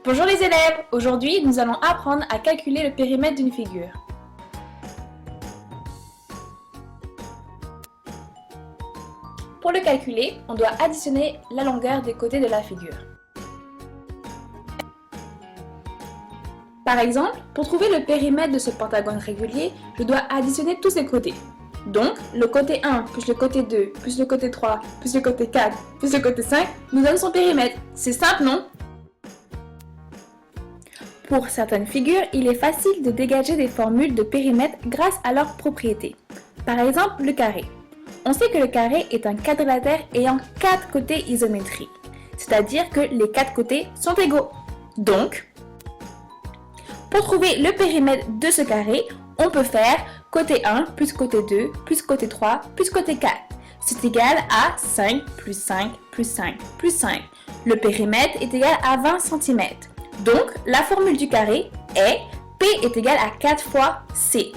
Bonjour les élèves, aujourd'hui nous allons apprendre à calculer le périmètre d'une figure. Pour le calculer, on doit additionner la longueur des côtés de la figure. Par exemple, pour trouver le périmètre de ce pentagone régulier, je dois additionner tous ses côtés. Donc, le côté 1 plus le côté 2 plus le côté 3 plus le côté 4 plus le côté 5 nous donne son périmètre. C'est simple, non? Pour certaines figures, il est facile de dégager des formules de périmètre grâce à leurs propriétés. Par exemple, le carré. On sait que le carré est un quadrilatère ayant 4 côtés isométriques, c'est-à-dire que les 4 côtés sont égaux. Donc, pour trouver le périmètre de ce carré, on peut faire côté 1 plus côté 2 plus côté 3 plus côté 4. C'est égal à 5 plus 5 plus 5 plus 5. Le périmètre est égal à 20 cm. Donc, la formule du carré est P est égal à 4 fois C.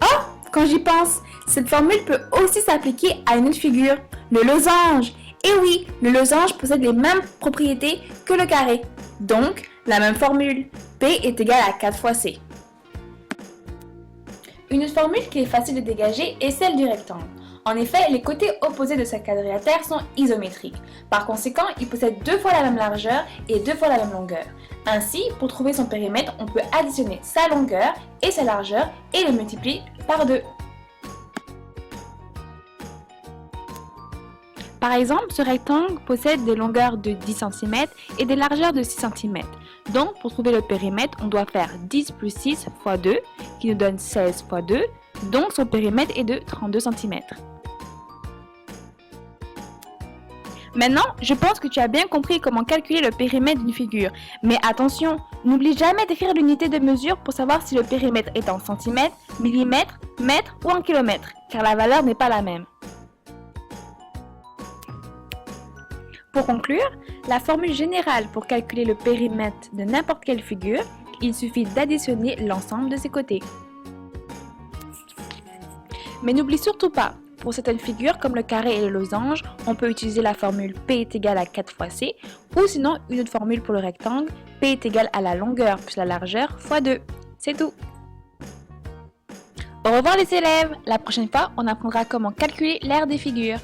Oh, quand j'y pense, cette formule peut aussi s'appliquer à une autre figure, le losange. Et oui, le losange possède les mêmes propriétés que le carré. Donc, la même formule, P est égal à 4 fois C. Une autre formule qui est facile de dégager est celle du rectangle. En effet, les côtés opposés de ce quadrilatère sont isométriques. Par conséquent, ils possèdent 2 fois la même largeur et 2 fois la même longueur. Ainsi, pour trouver son périmètre, on peut additionner sa longueur et sa largeur et les multiplier par 2. Par exemple, ce rectangle possède des longueurs de 10 cm et des largeurs de 6 cm. Donc, pour trouver le périmètre, on doit faire 10 plus 6 fois 2, qui nous donne 16 fois 2. Donc, son périmètre est de 32 cm. Maintenant, je pense que tu as bien compris comment calculer le périmètre d'une figure. Mais attention, n'oublie jamais d'écrire l'unité de mesure pour savoir si le périmètre est en centimètres, millimètres, mètres ou en kilomètres, car la valeur n'est pas la même. Pour conclure, la formule générale pour calculer le périmètre de n'importe quelle figure, il suffit d'additionner l'ensemble de ses côtés. Mais n'oublie surtout pas, pour certaines figures comme le carré et le losange, on peut utiliser la formule P est égal à 4 fois C, ou sinon une autre formule pour le rectangle, P est égal à la longueur plus la largeur fois 2. C'est tout. Au revoir les élèves, la prochaine fois on apprendra comment calculer l'aire des figures.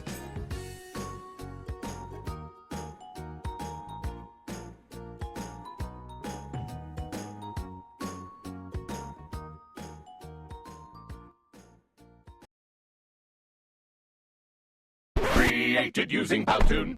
Created using Powtoon.